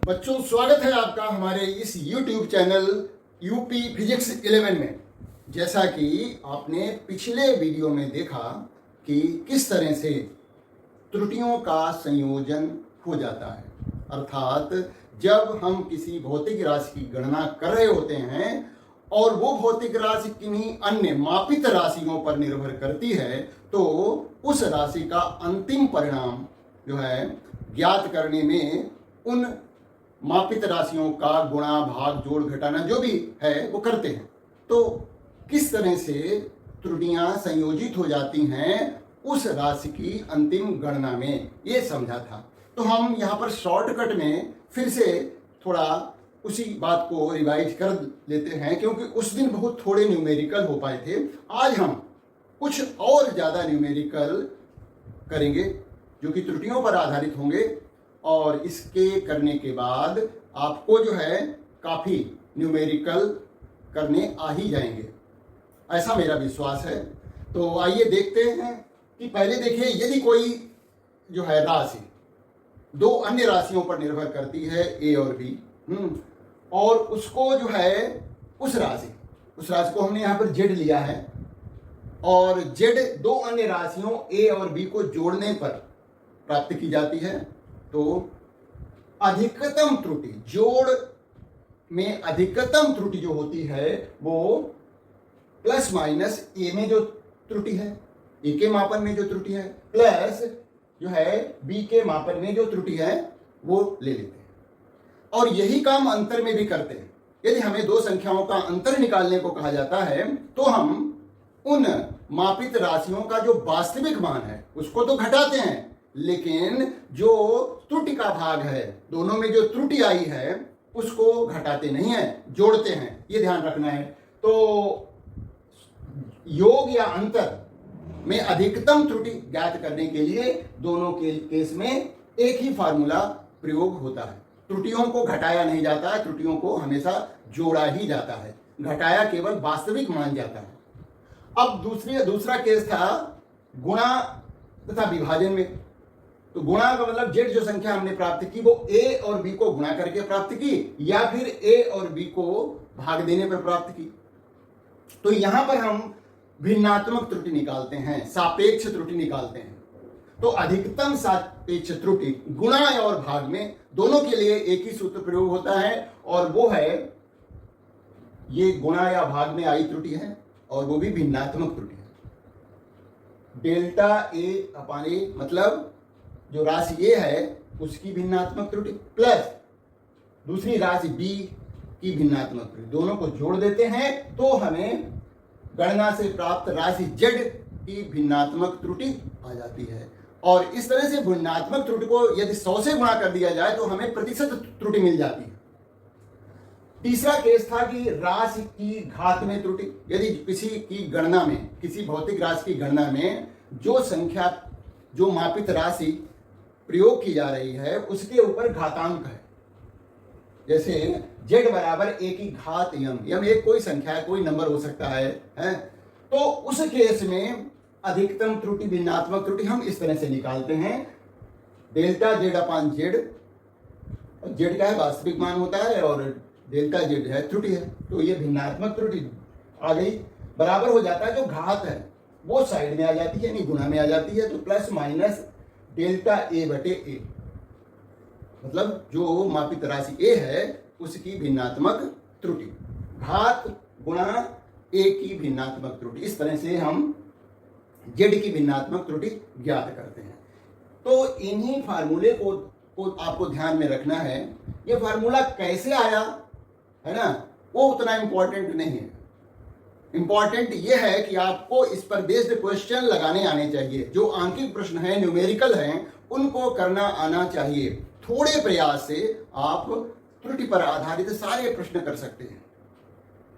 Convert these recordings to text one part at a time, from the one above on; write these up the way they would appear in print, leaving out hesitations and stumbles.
बच्चों, स्वागत है आपका हमारे इस YouTube चैनल यूपी फिजिक्स 11 में। जैसा कि आपने पिछले वीडियो में देखा कि किस तरह से त्रुटियों का संयोजन हो जाता है, अर्थात जब हम किसी भौतिक राशि की गणना कर रहे होते हैं और वो भौतिक राशि किन्हीं अन्य मापित राशियों पर निर्भर करती है, तो उस राशि का अंतिम परिणाम जो है ज्ञात करने में उन मापित राशियों का गुणा भाग जोड़ घटाना जो भी है वो करते हैं। तो किस तरह से त्रुटियां संयोजित हो जाती हैं उस राशि की अंतिम गणना में, ये समझा था। तो हम यहाँ पर शॉर्टकट में फिर से थोड़ा उसी बात को रिवाइज कर लेते हैं, क्योंकि उस दिन बहुत थोड़े न्यूमेरिकल हो पाए थे। आज हम कुछ और ज़्यादा न्यूमेरिकल करेंगे जो कि त्रुटियों पर आधारित होंगे, और इसके करने के बाद आपको जो है काफ़ी न्यूमेरिकल करने आ ही जाएंगे, ऐसा मेरा विश्वास है। तो आइए देखते हैं कि पहले देखिए, यदि कोई जो है राशि दो अन्य राशियों पर निर्भर करती है, ए और बी, और उसको जो है उस राशि को हमने यहाँ पर जेड लिया है, और जेड दो अन्य राशियों ए और बी को जोड़ने पर प्राप्त की जाती है। तो अधिकतम त्रुटि, जोड़ में अधिकतम त्रुटि जो होती है वो प्लस माइनस ए में जो त्रुटि है, ए के मापन में जो त्रुटि है, प्लस जो है बी के मापन में जो त्रुटि है वो ले लेते हैं। और यही काम अंतर में भी करते हैं। यदि हमें दो संख्याओं का अंतर निकालने को कहा जाता है तो हम उन मापित राशियों का जो वास्तविक मान है उसको तो घटाते हैं, लेकिन जो त्रुटि का भाग है, दोनों में जो त्रुटि आई है उसको घटाते नहीं है, जोड़ते हैं। ये ध्यान रखना है। तो योग या अंतर में अधिकतम त्रुटि ज्ञात करने के लिए दोनों के केस में एक ही फार्मूला प्रयोग होता है। त्रुटियों को घटाया नहीं जाता है, त्रुटियों को हमेशा जोड़ा ही जाता है, घटाया केवल वास्तविक मान जाता है। अब दूसरा केस था गुणा तथा विभाजन में। तो गुणा का मतलब जेड जो संख्या हमने प्राप्त की वो ए और बी को गुणा करके प्राप्त की, या फिर ए और बी को भाग देने पर प्राप्त की। तो यहां पर हम भिन्नात्मक त्रुटि निकालते हैं, सापेक्ष त्रुटि निकालते हैं। तो अधिकतम सापेक्ष त्रुटि गुणा और भाग में दोनों के लिए एक ही सूत्र प्रयोग होता है, और वो है ये गुणा या भाग में आई त्रुटि है, और वो भी भिन्नात्मक त्रुटि है। डेल्टा ए अपान ए मतलब जो राशि ए है उसकी भिन्नात्मक त्रुटि प्लस दूसरी राशि बी की भिन्नात्मक त्रुटि, दोनों को जोड़ देते हैं तो हमें गणना से प्राप्त राशि जेड की भिन्नात्मक त्रुटि आ जाती है। और इस तरह से भिन्नात्मक त्रुटि को यदि 100 से गुणा कर दिया जाए तो हमें प्रतिशत त्रुटि मिल जाती है। तीसरा केस था कि राशि की घात में त्रुटि। यदि किसी की गणना में, किसी भौतिक राशि की गणना में जो संख्या, जो मापित राशि प्रयोग की जा रही है उसके ऊपर घातांक है, जैसे z बराबर a की घात यम एक कोई संख्या है, कोई नंबर हो सकता है, तो उस केस में अधिकतम त्रुटि, भिन्नात्मक त्रुटि हम इस तरह से निकालते हैं। Delta z upon Z, Z का है वास्तविक मान होता है और डेल्टा जेड है त्रुटि है, तो ये भिन्नात्मक त्रुटि आ गई, बराबर हो जाता है जो घात है वो साइड में आ जाती है, यानी गुणा में आ जाती है। तो प्लस माइनस डेल्टा ए बटे ए, मतलब जो मापित राशि ए है उसकी भिन्नात्मक त्रुटि, घात गुणा ए की भिन्नात्मक त्रुटि। इस तरह से हम जेड की भिन्नात्मक त्रुटि ज्ञात करते हैं। तो इन्हीं फार्मूले को आपको ध्यान में रखना है। ये फार्मूला कैसे आया है ना, वो उतना इंपॉर्टेंट नहीं है। इंपॉर्टेंट ये है कि आपको इस पर बेस्ड क्वेश्चन लगाने आने चाहिए। जो आंकिक प्रश्न है, न्यूमेरिकल हैं, उनको करना आना चाहिए। थोड़े प्रयास से आप त्रुटि पर आधारित सारे प्रश्न कर सकते हैं।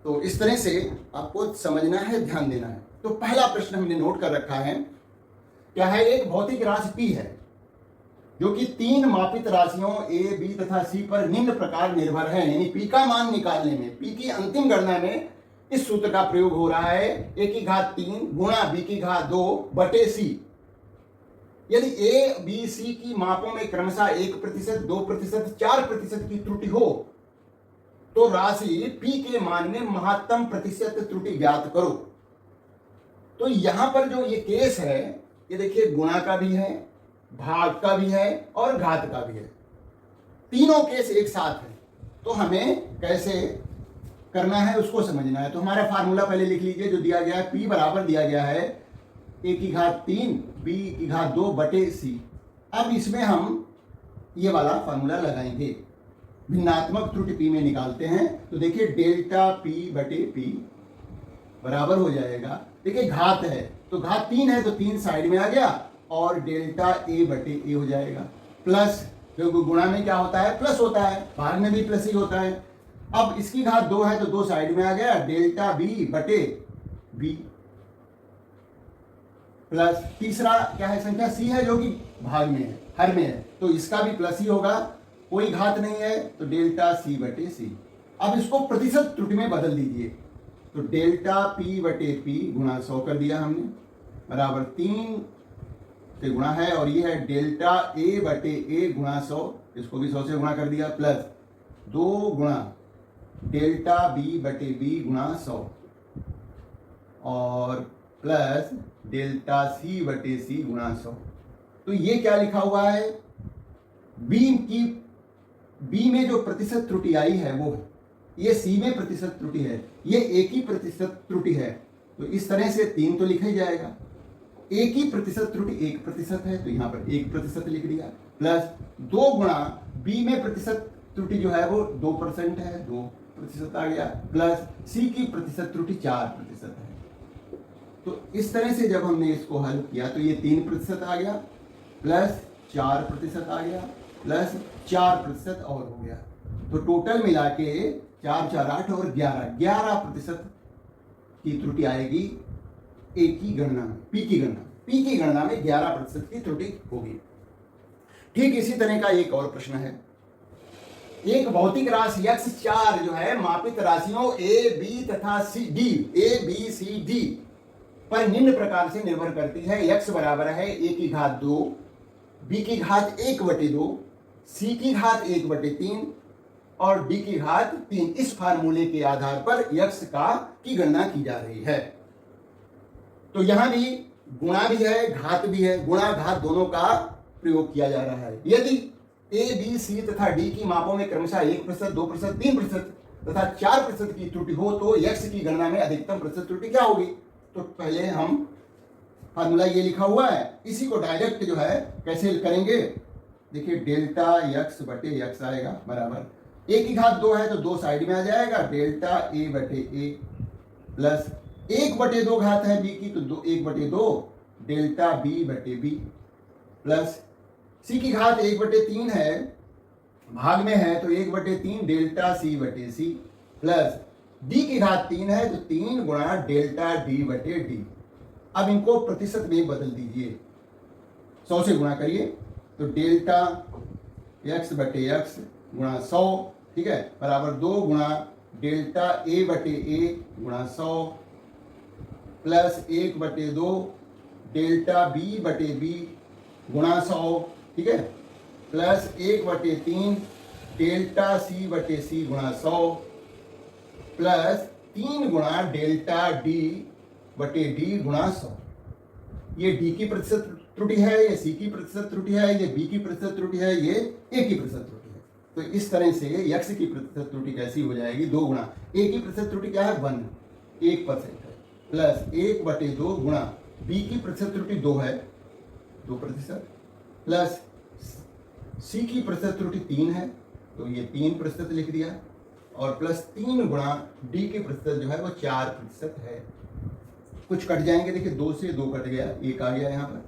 तो इस तरह से आपको समझना है, ध्यान देना है। तो पहला प्रश्न हमने नोट कर रखा है, क्या है, एक भौतिक राशि P है जो कि तीन मापित राशियों A, B तथा C पर निम्न प्रकार निर्भर है। यानी P का मान निकालने में, P की अंतिम गणना में इस सूत्र का प्रयोग हो रहा है, a की घात 3 गुणा b की घात 2 बटे c। यदि ए बी सी की मापों में क्रमशः 1%, 2%, 4% की त्रुटि हो तो राशि पी के मान में महत्तम प्रतिशत त्रुटि ज्ञात करो। तो यहां पर जो ये केस है, ये देखिए गुणा का भी है, भाग का भी है और घात का भी है, तीनों केस एक साथ है। तो हमें कैसे करना है उसको समझना है। तो हमारा फार्मूला पहले लिख लीजिए जो दिया गया है, P बराबर दिया गया है a की घात 3 b की घात 2 बटे c। अब इसमें हम ये वाला फार्मूला लगाएंगे, भिन्नात्मक त्रुटि P में निकालते हैं। तो देखिए डेल्टा P बटे P बराबर हो जाएगा, देखिए घात है तो घात 3 है तो 3 साइड में आ गया और डेल्टा a बटे a हो जाएगा, प्लस क्योंकि गुणा में क्या होता है, प्लस होता है, भाग में भी प्लस ही होता है। अब इसकी घात 2 है तो 2 साइड में आ गया, डेल्टा b बटे b, प्लस तीसरा क्या है, संख्या c है जो कि भाग में है, हर में है, तो इसका भी प्लस ही होगा, कोई घात नहीं है तो डेल्टा c बटे c। अब इसको प्रतिशत त्रुटि में बदल दीजिए, तो डेल्टा p बटे p गुणा 100 कर दिया हमने, बराबर 3 से गुणा है, और ये है डेल्टा a बटे a गुणा 100, इसको भी 100 से गुणा कर दिया, प्लस 2 गुणा डेल्टा b बटे b गुणा 100 और प्लस डेल्टा c बटे c गुणा 100। तो ये क्या लिखा हुआ है, b में जो प्रतिशत त्रुटि आई है वो है, ये c में प्रतिशत त्रुटि है, ये a की प्रतिशत त्रुटि है। तो इस तरह से 3 तो लिखा ही जाएगा, a की प्रतिशत त्रुटि 1% है तो यहाँ पर 1% लिख दिया, प्लस 2 गुणा b में प्रतिशत त्रुटि जो है वो 2% है, 2% आ गया, प्लस c की प्रतिशत त्रुटि 4% है। तो इस तरह से जब हमने इसको हल किया तो ये 3% आ गया, प्लस 4% आ गया, प्लस 4% और हो गया, तो टोटल मिला के 4 4 8 और 11% की त्रुटि आएगी ए की गणना में, पी की गणना में 11% की त्रुटि होगी। ठीक इसी तरह का एक और प्रश्न है, एक भौतिक राशि x4 जो है मापित राशियों a b तथा c d पर निम्न प्रकार से निर्भर करती है। x बराबर है a की घात 2, b की घात 1/2, c की घात 1/3 और d की घात 3। इस फार्मूले के आधार पर x की गणना की जा रही है। तो यहां भी गुणा भी है, घात भी है, गुणा घात दोनों का प्रयोग किया जा रहा है। यदि a b c तथा d की मापों में क्रमशः 1%, 2%, 3% तथा 4% की त्रुटि हो तो x की गणना में अधिकतम प्रतिशत त्रुटि क्या होगी। तो पहले हम फार्मूला ये लिखा हुआ है, इसी को डायरेक्ट जो है कैसे करेंगे, देखिए डेल्टा x बटे x आएगा, बराबर a की घात 2 है तो 2 साइड में आ जाएगा, डेल्टा a बटे a, प्लस 1/2 घात है b की तो 1/2 डेल्टा b बटे b, प्लस c की घात 1/3 है, भाग में है तो 1/3 डेल्टा c बटे c, प्लस d की घात 3 है तो 3 गुणा डेल्टा d बटे d। अब इनको प्रतिशत में बदल दीजिए, 100 से गुणा करिए तो डेल्टा x बटे x गुणा 100, ठीक है, बराबर 2 गुणा डेल्टा a बटे a गुणा 100, प्लस 1/2 डेल्टा b बटे b गुणा 100, ठीक है, प्लस 1/3 डेल्टा c बटे c गुणा 100, प्लस 3 गुणा डेल्टा d बटे d गुणा 100। ये d की प्रतिशत त्रुटि है, ये c की प्रतिशत त्रुटि है, ये b की प्रतिशत त्रुटि है, ये a की प्रतिशत त्रुटि है। तो इस तरह से x की प्रतिशत त्रुटि कैसी हो जाएगी, 2 गुणा a की प्रतिशत त्रुटि क्या है 1% है, प्लस 1/2 गुणा b की प्रतिशत त्रुटि 2 है 2%, प्लस c की प्रतिशत त्रुटि 3 है तो ये 3% लिख दिया, और प्लस 3 गुणा d की प्रतिशत जो है वो 4% है। कुछ कट जाएंगे, देखिए 2 से 2 कट गया, 1 आ गया, यहाँ पर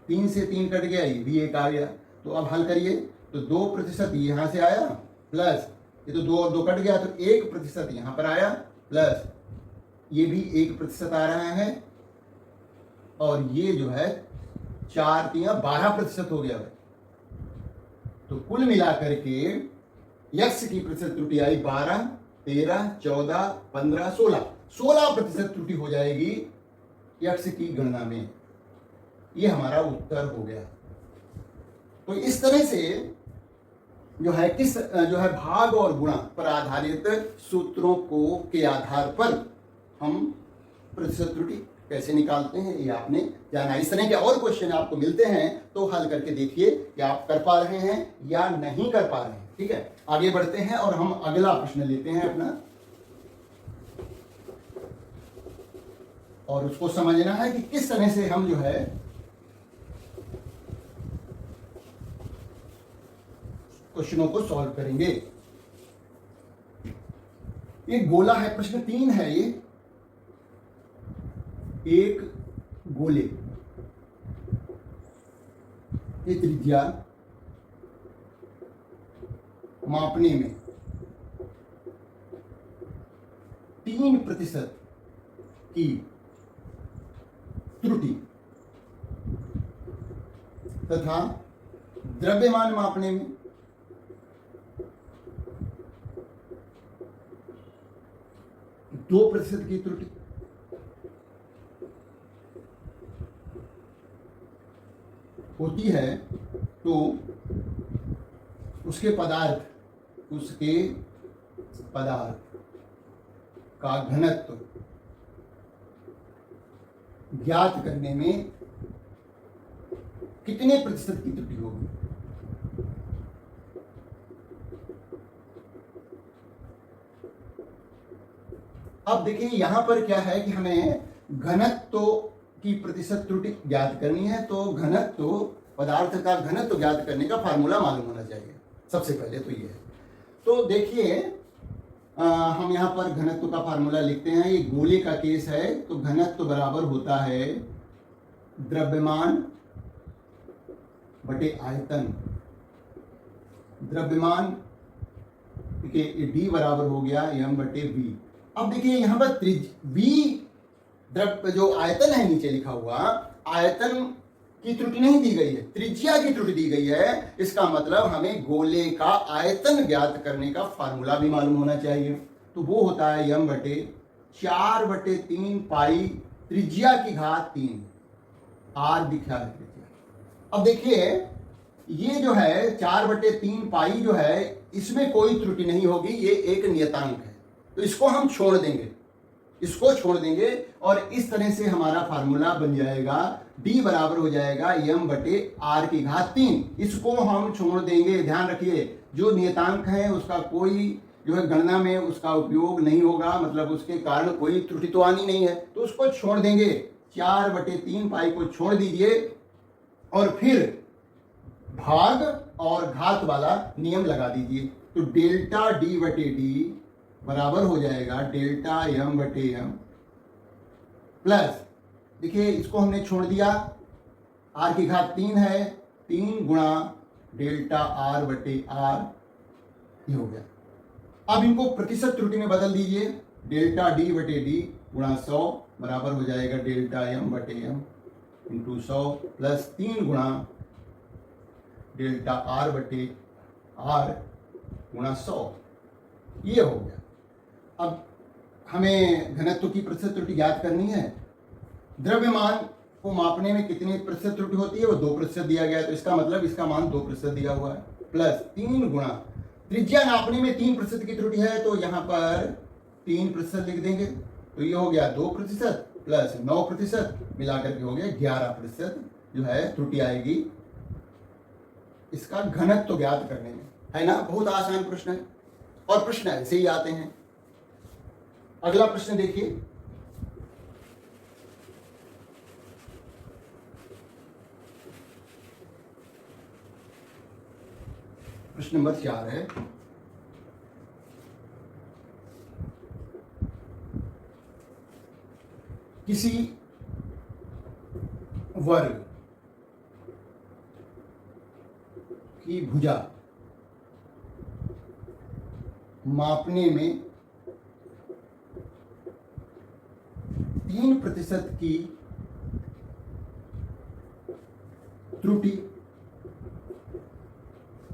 3 से 3 कट गया, ये भी 1 आ गया। तो अब हल करिए तो 2% यहाँ से आया, प्लस ये तो 2 और 2 कट गया तो 1% यहाँ पर आया, प्लस ये भी 1% आ रहा है, और ये जो है 4 3 12% हो गया। तो कुल मिलाकर के x की प्रतिशत त्रुटि आई 12, 13, 14, 15, 16% त्रुटि हो जाएगी x की गणना में। ये हमारा उत्तर हो गया। तो इस तरह से जो है भाग और गुणा पर आधारित सूत्रों को के आधार पर हम प्रतिशत त्रुटि कैसे निकालते हैं ये आपने जाना। इस तरह के और क्वेश्चन आपको मिलते हैं तो हल करके देखिए कि आप कर पा रहे हैं या नहीं कर पा रहे हैं। ठीक है, आगे बढ़ते हैं और हम अगला प्रश्न लेते हैं अपना, और उसको समझना है कि किस तरह से हम जो है क्वेश्चनों को सॉल्व करेंगे। ये गोला है, प्रश्न 3 है ये। एक गोले की त्रिज्या मापने में 3% की त्रुटि तथा द्रव्यमान मापने में 2% की त्रुटि होती है, तो उसके पदार्थ का घनत्व ज्ञात करने में कितने प्रतिशत की त्रुटि होगी। अब देखिए यहां पर क्या है कि हमें घनत्व की प्रतिशत त्रुटि ज्ञात करनी है, तो घनत्व, पदार्थ का घनत्व ज्ञात करने का फार्मूला मालूम होना चाहिए। सबसे पहले तो ये है। तो देखिए हम यहां पर घनत्व का फार्मूला लिखते हैं। ये गोले का केस है, तो घनत्व बराबर होता है द्रव्यमान बटे आयतन। द्रव्यमान देखिए डी बराबर हो गया m बटे वी। अब देखिए यहां पर वी द्रव्य जो आयतन है नीचे लिखा हुआ, आयतन की त्रुटि नहीं दी गई है, त्रिज्या की त्रुटि दी गई है। इसका मतलब हमें गोले का आयतन ज्ञात करने का फार्मूला भी मालूम होना चाहिए। तो वो होता है m बटे 4/3 पाई त्रिज्या की घात 3 r दिखा है त्रिज्या। अब देखिए ये जो है 4/3 पाई जो है, इसमें कोई त्रुटि नहीं होगी, ये एक नियतांक है, तो इसको हम छोड़ देंगे, और इस तरह से हमारा फार्मूला बन जाएगा d बराबर हो जाएगा m बटे r की घात 3। इसको हम छोड़ देंगे। ध्यान रखिए जो नियतांक है उसका कोई जो है गणना में उसका उपयोग नहीं होगा, मतलब उसके कारण कोई त्रुटि तो आनी नहीं है, तो उसको छोड़ देंगे। 4/3 पाई को छोड़ दीजिए और फिर भाग और घात वाला नियम लगा दीजिए। तो डेल्टा d बटे डी बराबर हो जाएगा डेल्टा m बटे m प्लस, देखिए इसको हमने छोड़ दिया, r की घात 3 है, 3 गुणा डेल्टा r बटे r, ये हो गया। अब इनको प्रतिशत त्रुटि में बदल दीजिए, डेल्टा d बटे डी गुणा 100 बराबर हो जाएगा डेल्टा m बटे m इंटू 100 प्लस 3 गुणा डेल्टा r बटे r गुणा 100, ये हो गया। अब हमें घनत्व की प्रतिशत त्रुटि ज्ञात करनी है। द्रव्यमान को मापने में कितनी प्रतिशत त्रुटि होती है, वो 2% दिया गया है, तो इसका मतलब इसका मान 2% दिया हुआ है, प्लस 3 गुणा त्रिज्या नापने में 3% की त्रुटि है, तो यहाँ पर 3% लिख देंगे, तो ये हो गया 2% प्लस 9% मिलाकर के हो गया 11% जो है त्रुटि आएगी इसका घनत्व ज्ञात करने में, है ना। बहुत आसान प्रश्न है और प्रश्न ऐसे ही आते हैं। अगला प्रश्न देखिए, प्रश्न नंबर 4 है। किसी वर्ग की भुजा मापने में 3% की त्रुटि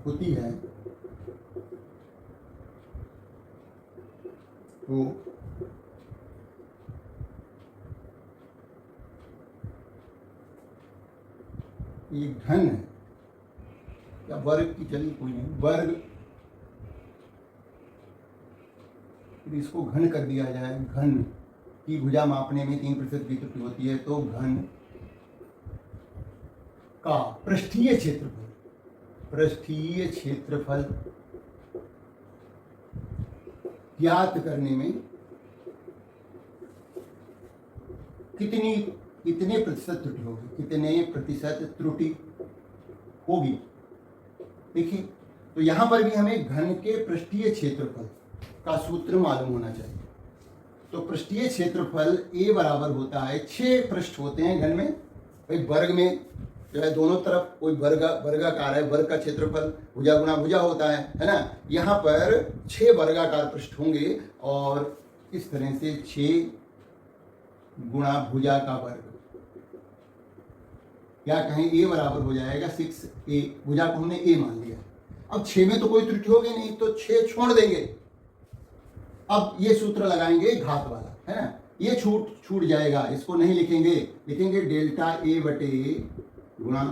होती है, तो ये घन है या वर्ग की, चलिए कोई नहीं, वर्ग, फिर इसको घन कर दिया जाए। घन की भुजा मापने में 3% की त्रुटि होती है, तो घन का पृष्ठीय क्षेत्रफल ज्ञात करने में कितने प्रतिशत त्रुटि होगी, कितने प्रतिशत त्रुटि होगी। देखिए, तो यहां पर भी हमें घन के पृष्ठीय क्षेत्रफल का सूत्र मालूम होना चाहिए। तो पृष्ठीय क्षेत्रफल A बराबर होता है, 6 पृष्ठ होते हैं घन में, भाई वर्ग में जो है दोनों तरफ कोई वर्गाकार है, वर्ग का क्षेत्रफल भुजा गुणा भुजा होता है ना। यहाँ पर 6 वर्गाकार पृष्ठ होंगे और इस तरह से 6 गुणा भुजा का वर्ग, या कहें A बराबर हो जाएगा 6A, भुजा को हमने A मान लिया। अब 6 में तो कोई त्रुटि होगी नहीं, तो 6 छोड़ देंगे। अब ये सूत्र लगाएंगे घात वाला, है ना, ये छूट जाएगा, इसको नहीं लिखेंगे, लिखेंगे डेल्टा A बटे गुणा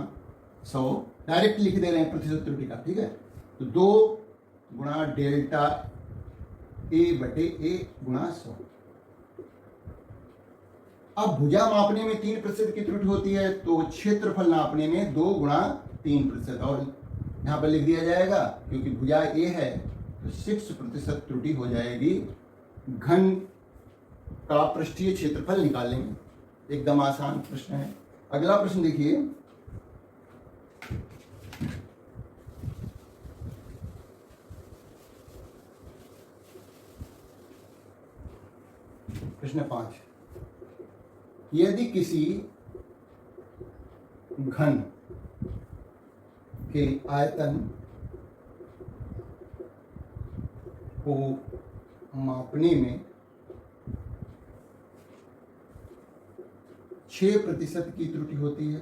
100, डायरेक्ट लिख दे रहे हैं प्रतिशत त्रुटि का, ठीक है। तो 2 गुणा डेल्टा A बटे A गुणा 100। अब भुजा मापने में 3% की त्रुटि होती है, तो क्षेत्रफल नापने में 2 गुणा 3%, और यहां पर लिख दिया जाएगा क्योंकि भुजा A है तो 6% त्रुटि हो जाएगी। घन का पृष्ठीय क्षेत्रफल निकालेंगे, एकदम आसान प्रश्न है। अगला प्रश्न देखिए, प्रश्न 5, यदि किसी घन के आयतन को मापने में 6% की त्रुटि होती है,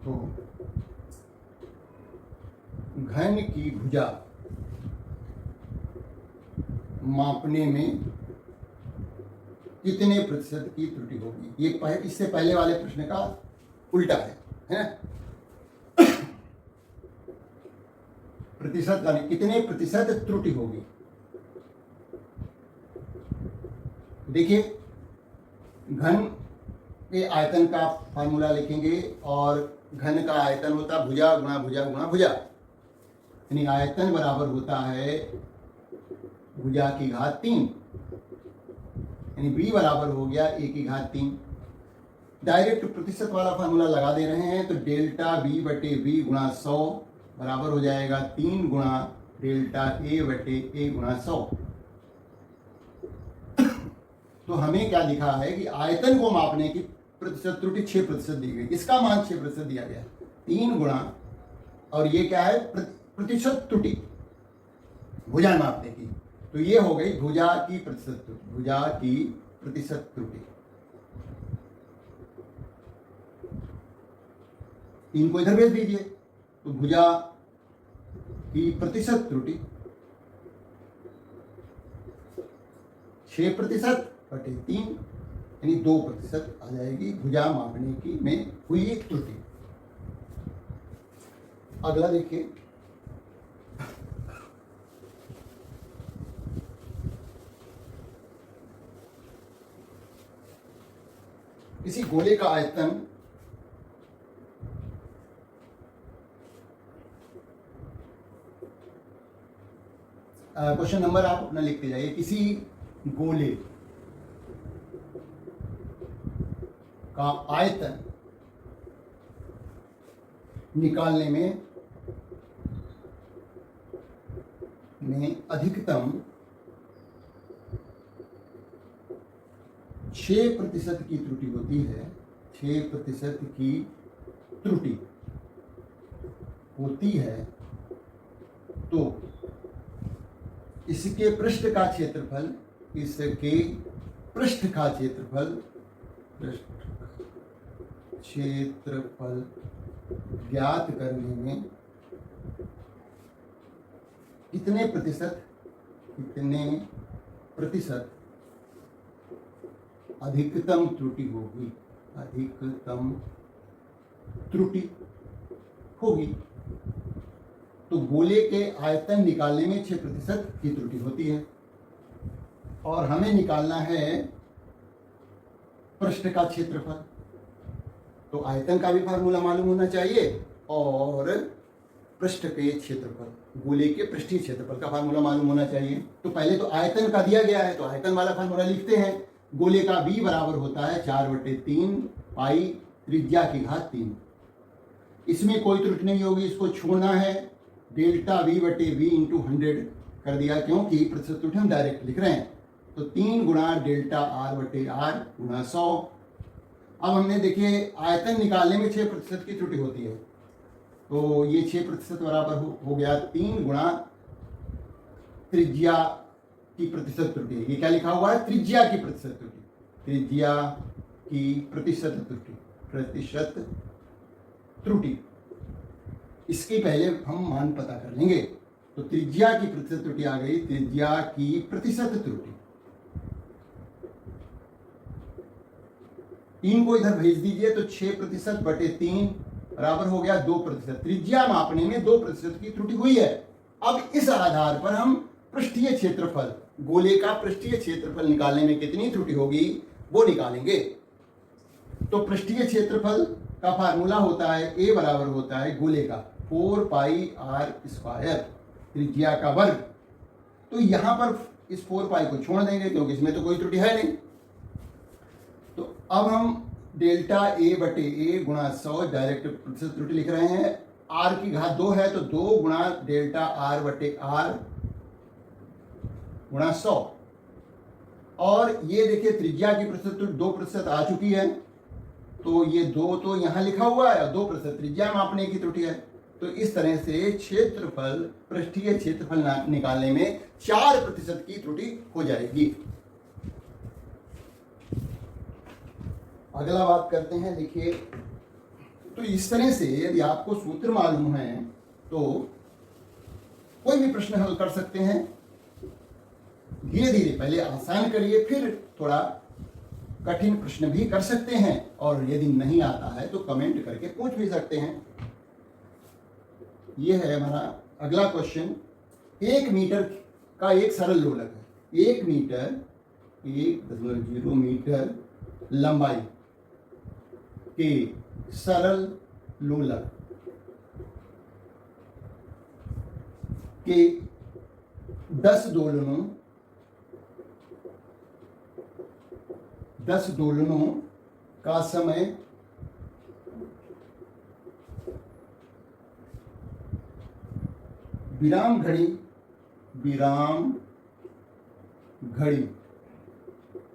तो घन की भुजा मापने में कितने प्रतिशत की त्रुटि होगी। ये इससे पहले वाले प्रश्न का उल्टा है ना। प्रतिशत यानी कितने प्रतिशत त्रुटि होगी। देखिए, घन के आयतन का फार्मूला लिखेंगे, और घन का आयतन होता है भुजा गुणा भुजा गुणा भुजा, यानी आयतन बराबर होता है भुजा की घात 3, यानी B बराबर हो गया A की घात 3। डायरेक्ट प्रतिशत वाला फार्मूला लगा दे रहे हैं, तो डेल्टा B बटे B गुणा 100 बराबर हो जाएगा 3 गुणा डेल्टा A बटे A गुणा 100। तो हमें क्या दिखा है कि आयतन को मापने की प्रतिशत त्रुटि 6% दी गई, इसका मान 6% दिया गया, 3 गुणा, और ये क्या है, प्रतिशत त्रुटि भुजा मापने की, तो ये हो गई भुजा की प्रतिशत त्रुटि, भुजा की प्रतिशत त्रुटि। 3 को इधर भेज दीजिए, तो भुजा की प्रतिशत त्रुटि 6% बटे 3, यानी 2% आ जाएगी भुजा मापने की में हुई त्रुटि। अगला देखिए, किसी गोले का आयतन क्वेश्चन नंबर आप अपना लिखते जाइए। किसी गोले का आयतन निकालने में अधिकतम 6% की त्रुटि होती है, 6% की त्रुटि होती है, तो इसके पृष्ठ का क्षेत्रफल, इसके पृष्ठ का क्षेत्रफल ज्ञात करने में कितने प्रतिशत अधिकतम त्रुटि होगी, अधिकतम त्रुटि होगी। तो गोले के आयतन निकालने में 6% की त्रुटि होती है और हमें निकालना है पृष्ठ का क्षेत्रफल। तो आयतन का भी फार्मूला मालूम होना चाहिए और पृष्ठ के क्षेत्रफल, गोले के पृष्ठीय क्षेत्रफल का फार्मूला मालूम होना चाहिए। तो पहले तो आयतन का दिया गया है तो आयतन वाला फार्मूला लिखते हैं। गोले का b बराबर होता है 4/3 पाई त्रिज्या की घात 3। इसमें कोई त्रुटि नहीं होगी, इसको छोड़ना है। डेल्टा v/v इंटू 100 कर दिया, क्योंकि प्रतिशत त्रुटि हम डायरेक्ट लिख रहे हैं। तो 3 गुणा डेल्टा r/r गुणा 100। अब हमने देखिए आयतन निकालने में 6% की त्रुटि होती है, तो ये 6% बराबर हो गया 3 गुणा त्रिज्या की प्रतिशत त्रुटि। ये क्या लिखा हुआ है? त्रिज्या की प्रतिशत त्रुटि, त्रिज्या की प्रतिशत त्रुटि, प्रतिशत त्रुटि। इसके पहले हम मान पता कर लेंगे। तो त्रिज्या की प्रतिशत त्रुटि आ गई, त्रिज्या की प्रतिशत त्रुटि। 3 को इधर भेज दीजिए तो 6%/3 बराबर हो गया 2%। त्रिज्या मापने में 2% की त्रुटि हुई है। अब इस आधार पर हम पृष्ठीय क्षेत्रफल, गोले का पृष्ठीय क्षेत्रफल निकालने में कितनी त्रुटि होगी वो निकालेंगे। तो पृष्ठीय क्षेत्रफल का फार्मूला होता है a बराबर होता है गोले का 4πr², त्रिज्या का वर्ग। तो यहां पर इस 4π को छोड़ देंगे क्योंकि इसमें तो कोई त्रुटि है नहीं। तो अब हम डेल्टा a/a गुणा 100 डायरेक्ट प्रतिशत त्रुटि लिख रहे हैं। r की घात 2 है तो 2 गुणा डेल्टा r/r गुणा 100। और ये देखिए त्रिज्या की प्रतिशत त्रुटि 2% आ चुकी है, तो ये 2 तो यहां लिखा हुआ है, 2% त्रिज्या मापने की त्रुटि है। तो इस तरह से क्षेत्रफल, पृष्ठीय क्षेत्रफल निकालने में 4% की त्रुटि हो जाएगी। अगला बात करते हैं, देखिए। तो इस तरह से यदि आपको सूत्र मालूम है तो कोई भी प्रश्न हल कर सकते हैं। धीरे धीरे पहले आसान करिए, फिर थोड़ा कठिन प्रश्न भी कर सकते हैं, और यदि नहीं आता है तो कमेंट करके पूछ भी सकते हैं। यह है हमारा अगला क्वेश्चन। 1 मीटर का एक सरल लोलक है। 1 मीटर 1.0 मीटर लंबाई के सरल लोलक के 10 दोलनों का समय विराम घड़ी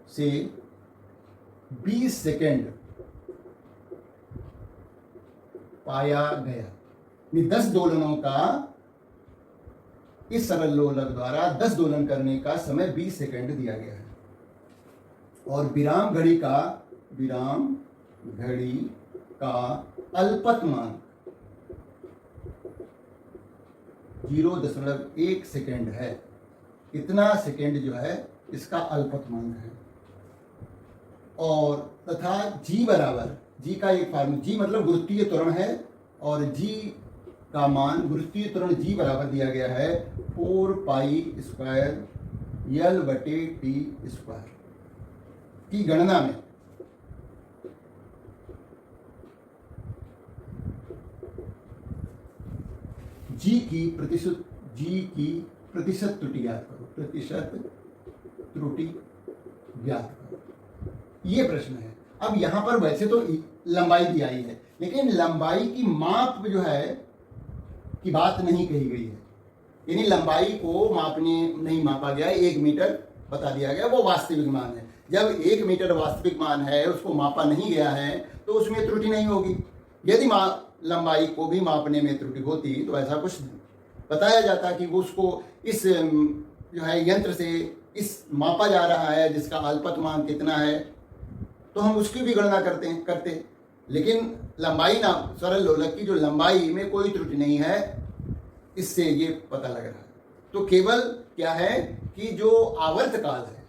से 20 सेकेंड पाया गया। 10 दोलनों का, इस सरल लोलक द्वारा 10 दोलन करने का समय 20 सेकेंड दिया गया है, और विराम घड़ी का अल्पतमांक 0.1 सेकेंड है। इतना सेकेंड जो है इसका अल्पतमांक है। और तथा जी बराबर, जी का एक फार्मूला, जी मतलब गुरुत्वीय त्वरण है, और जी का मान, गुरुत्वीय त्वरण जी बराबर दिया गया है 4π² L/t² की गणना में जी की प्रतिशत त्रुटि ज्ञात करो, प्रतिशत त्रुटि ज्ञात करो। ये प्रश्न है। अब यहां पर वैसे तो लंबाई दी आई है, लेकिन लंबाई की माप जो है की बात नहीं कही गई है। यानी लंबाई को मापने नहीं मापा गया, 1 मीटर बता दिया गया, वो वास्तविक मान है। जब 1 मीटर वास्तविक मान है, उसको मापा नहीं गया है, तो उसमें त्रुटि नहीं होगी। यदि लंबाई को भी मापने में त्रुटि होती तो ऐसा कुछ बताया जाता कि वो उसको इस जो है यंत्र से इस मापा जा रहा है जिसका अल्पतमांक कितना है, तो हम उसकी भी गणना करते। लेकिन लंबाई ना, सरल लोलक की जो लंबाई में कोई त्रुटि नहीं है, इससे ये पता लग रहा है। तो केवल क्या है कि जो आवर्त काल है,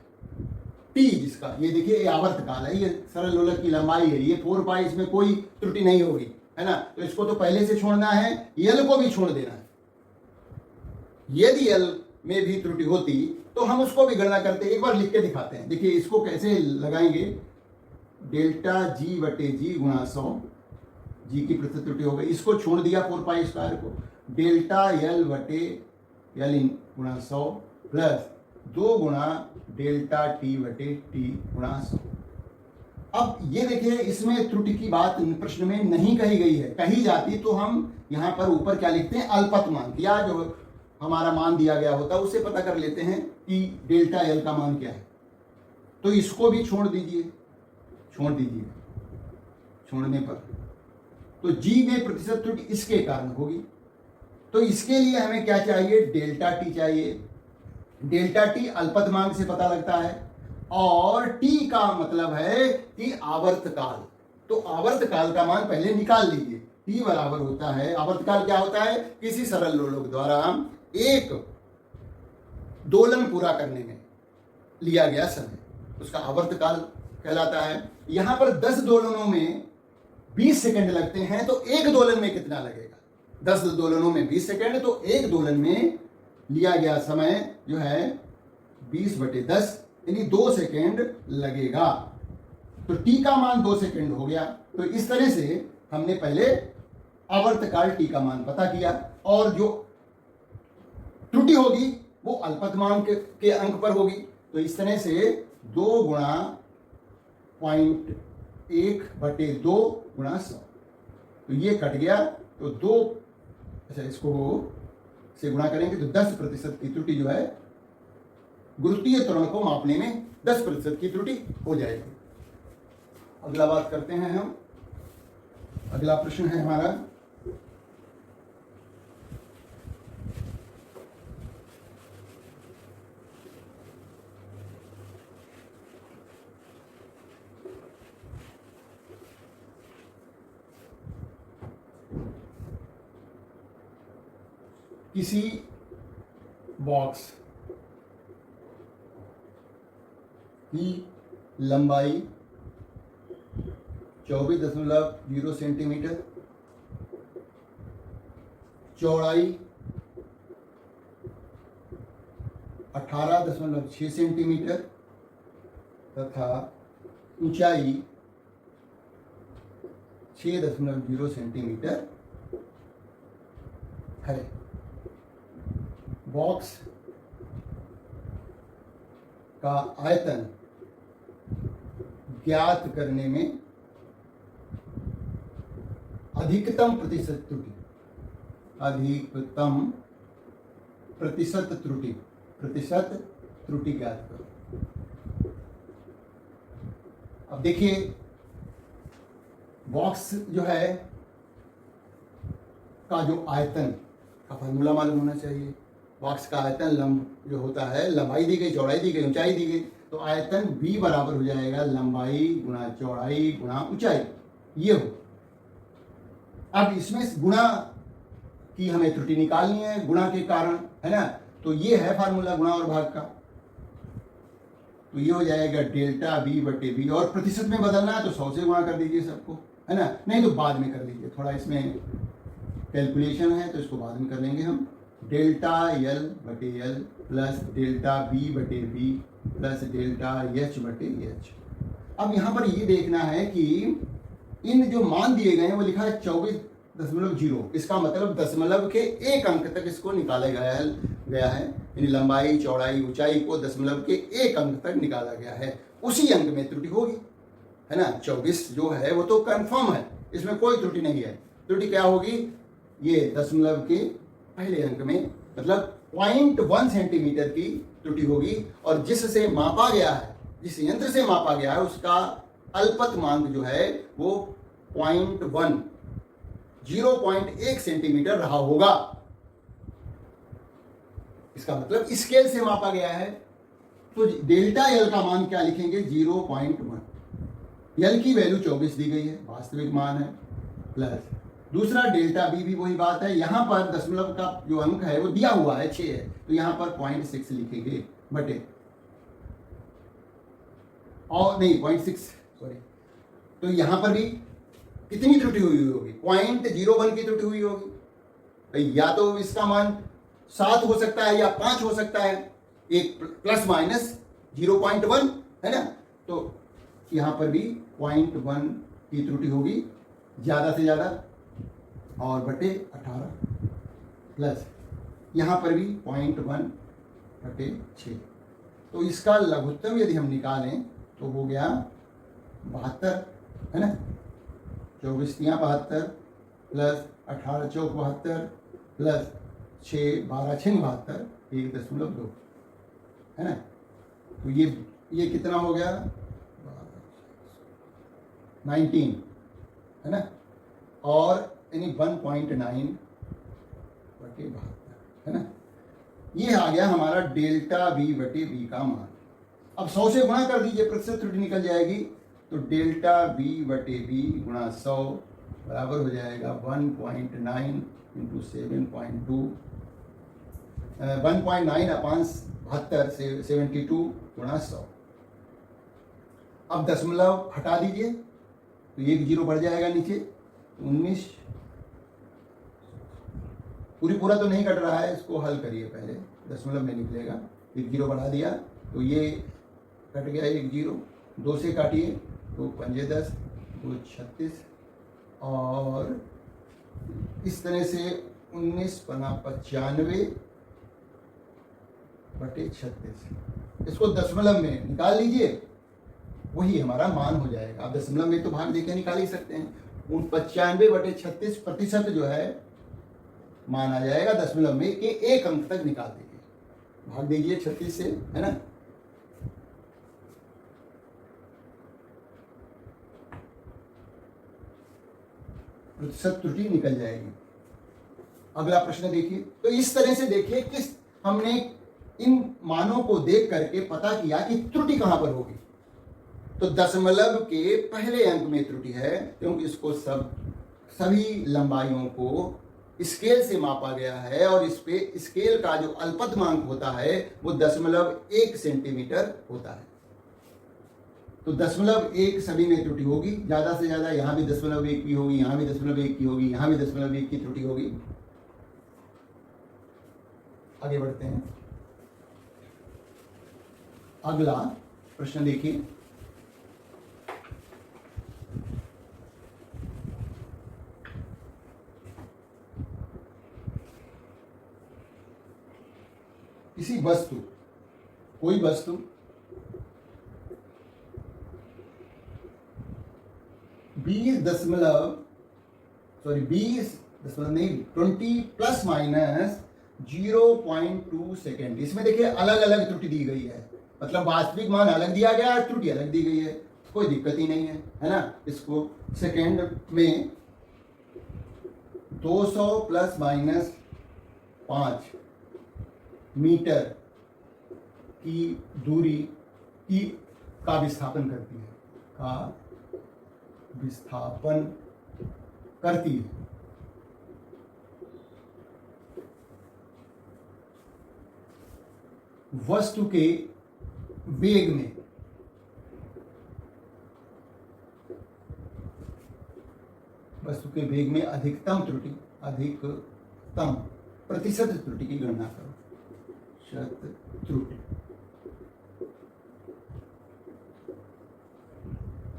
टी जिसका, ये देखिए ये आवर्त काल है, ये सरल लोलक की लंबाई है, ये 4 पाई, इसमें कोई त्रुटि नहीं होगी, है ना। तो इसको तो पहले से छोड़ना है, यल को भी छोड़ देना है। यदि यल में भी त्रुटि होती तो हम उसको भी गणना करते। एक बार लिख के दिखाते हैं, देखिए इसको कैसे लगाएंगे। डेल्टा जी बटे जी गुणा 100, जी की प्रतिशत त्रुटि हो गई, इसको छोड़ दिया 4 पाई स्क्वायर को, डेल्टा यल बटे यल गुणा 100 प्लस 2 गुणा डेल्टा टी बटे टी गुणा 100। अब ये देखिए इसमें त्रुटि की बात प्रश्न में नहीं कही गई है, कही जाती तो हम यहाँ पर ऊपर क्या लिखते हैं, अल्पतमांक, या जो हमारा मान दिया गया होता है उससे पता कर लेते हैं कि डेल्टा एल का मान क्या है। तो इसको भी छोड़ दीजिए, छोड़ दीजिए, छोड़ने पर तो जी में प्रतिशत त्रुटि इसके कारण होगी। तो इसके लिए हमें क्या चाहिए, डेल्टा टी चाहिए। डेल्टा टी अल्पतमांक से पता लगता है, और टी का मतलब है कि आवर्त काल। तो आवर्त काल का मान पहले निकाल लीजिए। टी बराबर होता है, आवर्त काल क्या होता है, किसी सरल लोलक द्वारा एक दोलन पूरा करने में लिया गया समय, उसका आवर्त काल कहलाता है। यहां पर 10 दोलनों में 20 सेकंड लगते हैं, तो एक दोलन में कितना लगेगा, 10 दोलनों में 20 सेकंड, तो एक दोलन में लिया गया समय जो है 20/10 यानी 2 सेकेंड लगेगा। तो टी का मान 2 सेकेंड हो गया। तो इस तरह से हमने पहले आवर्तकाल टी का मान पता किया, और जो त्रुटि होगी वो अल्पतमांक के अंक पर होगी। तो इस तरह से 2 गुणा 0.1/2 गुणा 100, तो ये कट गया। तो 2, अच्छा इसको से गुणा करेंगे तो 10% की त्रुटि जो है गुरुत्वीय त्वरण को मापने में 10% की त्रुटि हो जाएगी। अगला बात करते हैं हम, अगला प्रश्न है हमारा किसी बॉक्स की लंबाई 24.0 सेंटीमीटर, चौड़ाई 18.6 सेंटीमीटर तथा ऊंचाई 6.0 सेंटीमीटर है। बॉक्स का आयतन ज्ञात करने में अधिकतम प्रतिशत त्रुटि, अधिकतम प्रतिशत त्रुटि ज्ञात करो। अब देखिए बॉक्स जो है का जो आयतन का फॉर्मूला मालूम होना चाहिए। बॉक्स का आयतन जो होता है, लंबाई दी गई, चौड़ाई दी गई, ऊंचाई दी गई, तो आयतन b बराबर हो जाएगा लंबाई गुणा चौड़ाई गुणा ऊंचाई, ये हो। अब इसमें गुणा की हमें त्रुटि निकालनी है, गुणा के कारण, है ना। तो ये है फार्मूला गुणा और भाग का। तो ये हो जाएगा डेल्टा b/b, और प्रतिशत में बदलना है तो 100 से गुणा कर दीजिए सबको, है ना। नहीं तो बाद में कर लीजिए, थोड़ा इसमें कैलकुलेशन है तो इसको बाद में कर लेंगे हम। Delta l/l plus delta b/b plus delta h/h। अब यहाँ पर ये देखना है कि इन जो मान दिए गए हैं वो लिखा है 24.0, इसका मतलब दशमलव के 1 अंक तक इसको निकाला गया है, यानी लंबाई चौड़ाई ऊंचाई को दशमलव के 1 अंक तक निकाला गया है। उसी अंक में त्रुटि होगी, है ना। 24 जो है वो तो कंफर्म है, इसमें कोई त्रुटि नहीं है। त्रुटि क्या होगी, ये दशमलव के पहले अंक में, मतलब 0.1 सेंटीमीटर की त्रुटि होगी, और जिससे मापा गया है, जिस यंत्र से मापा गया है उसका अल्पतमांक जो है वो 0.1 सेंटीमीटर रहा होगा। इसका मतलब स्केल से मापा गया है। तो डेल्टा एल का मान क्या लिखेंगे, 0.1। एल की वैल्यू 24 दी गई है, वास्तविक मान है, प्लस दूसरा डेल्टा बी भी वही बात है। यहां पर दशमलव का जो अंक है वो दिया हुआ है 6 है, तो यहां पर 0.6 लिखेंगे बटे और नहीं 0.6 सॉरी, तो यहाँ पर भी कितनी त्रुटि हुई होगी? 0.01 की त्रुटि हुई होगी। या तो इसका मान 7 हो सकता है या 5 हो सकता है, एक प्लस माइनस 0.1 है ना। तो यहाँ पर भी 0.1 की त्रुटि होगी ज़्यादा से ज़्यादा, और बटे 18 प्लस यहाँ पर भी 0.1 बटे 6। तो इसका लघुत्तम यदि हम निकालें तो हो गया 72 है ना। 24 तियाँ 72 प्लस 18 चौक 72 प्लस 6 12 6 72 1.2 है ना। तो ये कितना हो गया? 19 है ना, और यानी 1.9 बटे 72 है ना। ये आ गया हमारा डेल्टा V बटे V का मान। अब 100 से गुणा कर दीजिए, प्रतिशत त्रुटि निकल जाएगी। तो डेल्टा V बटे V गुणा 100 बराबर हो जाएगा 1.9 इंटू 7.2 1.9 अपान 72 से 72 गुणा 100। अब दशमलव हटा दीजिए तो एक जीरो बढ़ जाएगा नीचे, 19 पूरा तो नहीं कट रहा है, इसको हल करिए पहले, दशमलव में निकलेगा। एक जीरो बढ़ा दिया तो ये कट गया, एक जीरो, 2 से काटिए तो 5 10 2 36, और इस तरह से 19 पना 95 बटे 36। इसको दशमलव में निकाल लीजिए, वही हमारा मान हो जाएगा। आप दशमलव में तो भाग देकर निकाल ही सकते हैं। 95 बटे 36 प्रतिशत जो है मान आ जाएगा दशमलव में के एक अंक तक निकाल दीजिए, भाग दीजिए 36 से, है ना। प्रतिशत त्रुटि निकल जाएगी। अगला प्रश्न देखिए। तो इस तरह से देखिए कि हमने इन मानों को देख करके पता किया कि त्रुटि कहां पर होगी। तो दशमलव के पहले अंक में त्रुटि है, क्योंकि इसको सभी लंबाइयों को स्केल से मापा गया है, और इस पे स्केल का जो अल्पतमांक होता है वो 0.1 सेंटीमीटर होता है। तो 0.1 सभी में त्रुटि होगी, ज्यादा से ज्यादा। यहां भी 0.1 की होगी, यहां भी 0.1 की होगी, यहां भी 0.1 की त्रुटि होगी। आगे बढ़ते हैं। अगला प्रश्न देखिए। किसी वस्तु, कोई वस्तु 20 प्लस माइनस 0.2 सेकेंड। इसमें देखिए अलग अलग त्रुटि दी गई है, मतलब वास्तविक मान अलग दिया गया है, त्रुटि अलग दी गई है, कोई दिक्कत ही नहीं है ना। इसको सेकेंड में 200 प्लस माइनस 5 मीटर की दूरी की का विस्थापन करती है, का विस्थापन करती है। वस्तु के वेग में अधिकतम प्रतिशत त्रुटि की गणना करो। शत त्रुटि।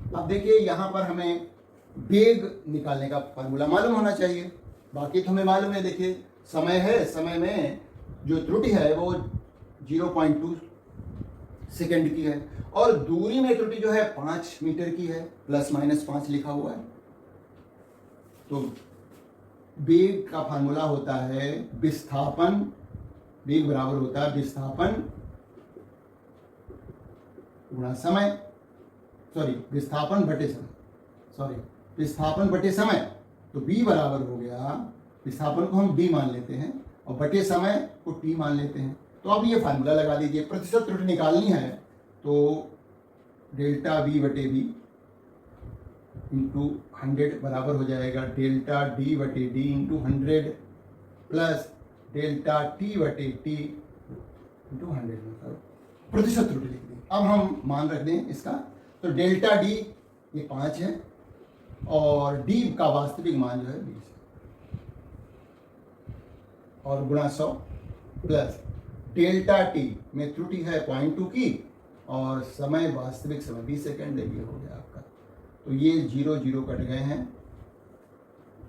अब देखिए यहां पर हमें वेग निकालने का फॉर्मूला मालूम होना चाहिए, बाकी तो हमें मालूम है। देखिए समय है, समय में जो त्रुटि है वो 0.2 सेकेंड की है, और दूरी में त्रुटि जो है 5 मीटर की है, प्लस माइनस 5 लिखा हुआ है। तो वेग का फार्मूला होता है विस्थापन, वेग बराबर होता है विस्थापन गुणा समय, विस्थापन बटे समय। तो b बराबर हो गया, विस्थापन को हम b मान लेते हैं और बटे समय को t मान लेते हैं। तो अब ये फार्मूला लगा दीजिए। प्रतिशत त्रुटि निकालनी है तो डेल्टा v बटे v इंटू 100 बराबर हो जाएगा डेल्टा d बटे d into 100 plus delta t बटे t इंटू 100, मतलब प्रतिशत त्रुटि लिख दें। अब हम मान रख दें इसका तो डेल्टा डी ये 5 है और डी का वास्तविक मान जो है 20 है और गुणा 100 प्लस डेल्टा टी में त्रुटि है 0.2 की और समय वास्तविक समय 20 सेकेंड, ये हो गया आपका। तो ये 0 0 कट गए हैं,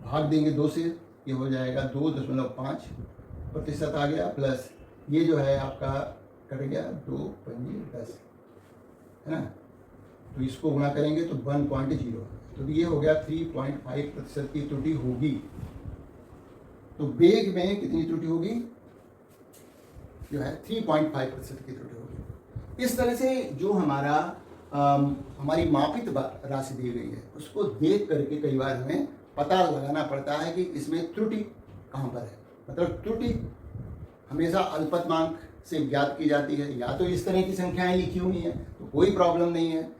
भाग देंगे 2 से, ये हो जाएगा 2.5% आ गया, प्लस ये जो है आपका कट गया 2 पंजे 10 है ना, तो इसको गुणा करेंगे तो 1.0, तो ये हो गया 3.5% की त्रुटि होगी। तो वेग में कितनी त्रुटि होगी, जो है 3.5% की त्रुटि होगी। इस तरह से जो हमारा हमारी मापित राशि दी गई है उसको देख करके कई बार हमें पता लगाना पड़ता है कि इसमें त्रुटि कहाँ पर है। मतलब त्रुटि हमेशा अल्पतमांक से ज्ञात की जाती है, या तो इस तरह की संख्याएं लिखी हुई हैं तो कोई प्रॉब्लम नहीं है,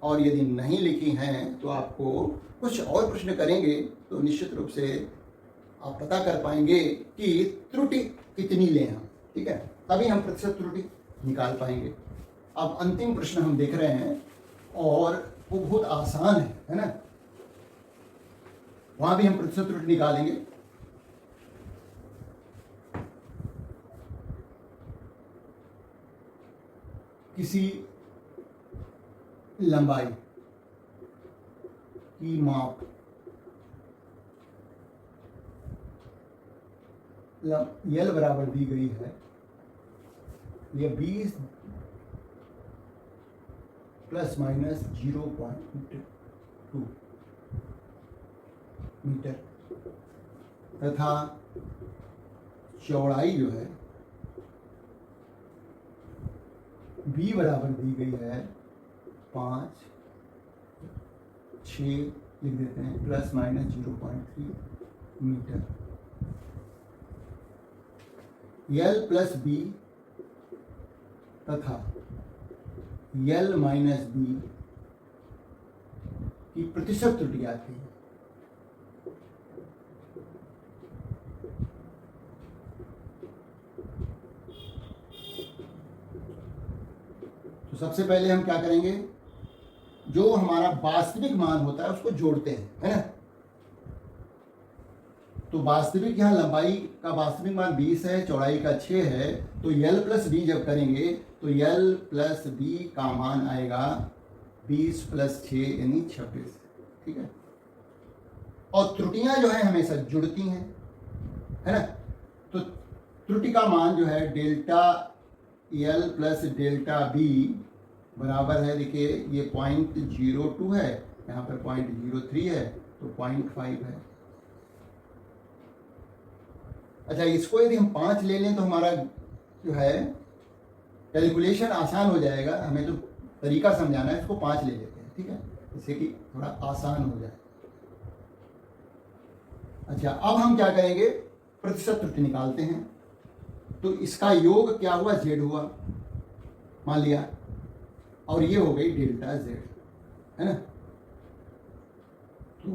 और यदि नहीं लिखी हैं तो आपको कुछ और प्रश्न करेंगे तो निश्चित रूप से आप पता कर पाएंगे कि त्रुटि कितनी लें हम, ठीक है, तभी हम प्रतिशत त्रुटि निकाल पाएंगे। अब अंतिम प्रश्न हम देख रहे हैं और वो बहुत आसान है ना, वहां भी हम प्रतिशत त्रुटि निकालेंगे। किसी लंबाई की माप यल बराबर दी गई है, यह 20 ± 0.2 मीटर तथा चौड़ाई जो है b बराबर दी गई है 5 6 लिख देते हैं ± 0.3 मीटर। L + b तथा L - b की प्रतिशत त्रुटि आती है। तो सबसे पहले हम क्या करेंगे, जो हमारा वास्तविक मान होता है उसको जोड़ते हैं, है ना। तो वास्तविक यहाँ लंबाई का वास्तविक मान 20 है, चौड़ाई का 6 है, तो L + b जब करेंगे तो L + b का मान आएगा 20 + 6 यानी 26, ठीक है। और त्रुटियां जो है हमेशा जुड़ती हैं, है ना। तो त्रुटि का मान जो है डेल्टा L + डेल्टा b बराबर है, देखिए ये 0.02 है, यहाँ पर 0.03 है, तो 0.5 है। अच्छा, इसको यदि हम 5 ले लें तो हमारा जो है कैलकुलेशन आसान हो जाएगा, हमें तो तरीका समझाना है, इसको 5 ले लेते हैं, ठीक है, जिससे कि थोड़ा आसान हो जाए। अच्छा, अब हम क्या करेंगे, प्रतिशत त्रुटि निकालते हैं। तो इसका योग क्या हुआ, z हुआ मान लिया, और ये हो गई डेल्टा z, है ना। तो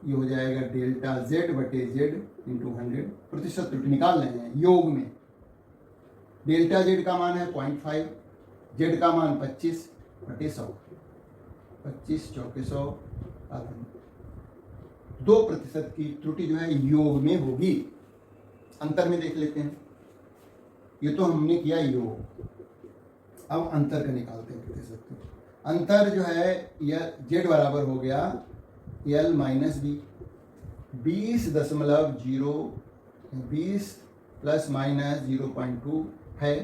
ये हो जाएगा डेल्टा z बटे z × 100। प्रतिशत त्रुटि निकाल रहे हैं योग में। डेल्टा z का मान है 0.5, z का मान 25 बटे 100, 25 चौके 100, 2% की त्रुटि जो है योग में होगी। अंतर में देख लेते हैं, ये तो हमने किया योग, अब अंतर का निकालते हैं प्रतिशत त्रुटि। अंतर जो है यह z बराबर हो गया L - b, 20 ± 0.2 है।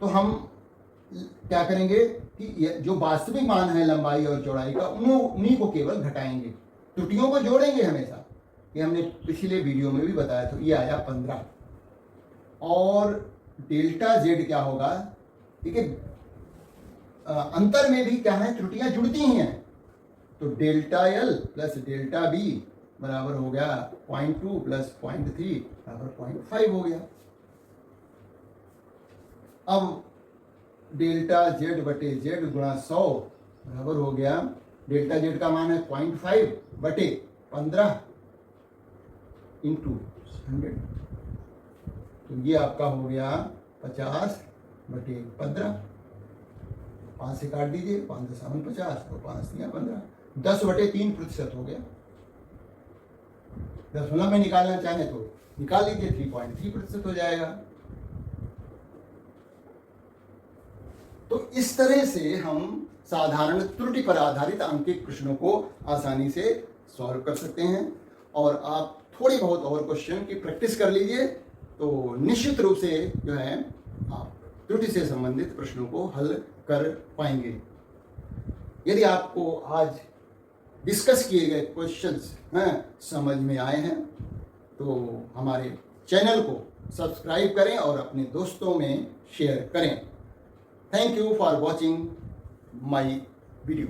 तो हम क्या करेंगे कि जो वास्तविक मान है लंबाई और चौड़ाई का, उन्हीं को केवल घटाएंगे, त्रुटियों को जोड़ेंगे हमेशा। ये हमने पिछले वीडियो में भी बताया था। ये आया 15, और डेल्टा z क्या होगा, ठीक है, अंतर में भी क्या है, त्रुटियां जुड़ती ही हैं। तो डेल्टा L + डेल्टा b बराबर हो गया 0.2 + 0.3 बराबर 0.5 हो गया। अब डेल्टा z बटे z गुणा 100 बराबर हो गया, डेल्टा z का मान है 0.5 बटे 15 × 100, तो ये आपका हो गया 50 बटे 15। 5 से काट दीजिए, 5.50 तो 5×3 = 15, 10/3% हो गया। दशमलव में निकालना चाहें तो निकाल लीजिए, 3.3% हो जाएगा। तो इस तरह से हम साधारण त्रुटि पर आधारित अंकित प्रश्नों को आसानी से सॉल्व कर सकते हैं। और आप थोड़ी बहुत और क्वेश्चन की प्रैक्टिस कर लीजिए तो निश्चित रूप से जो है आप त्रुटि से संबंधित प्रश्नों को हल कर पाएंगे। यदि आपको आज डिस्कस किए गए क्वेश्चंस समझ में आए हैं तो हमारे चैनल को सब्सक्राइब करें और अपने दोस्तों में शेयर करें। Thank you for watching my video.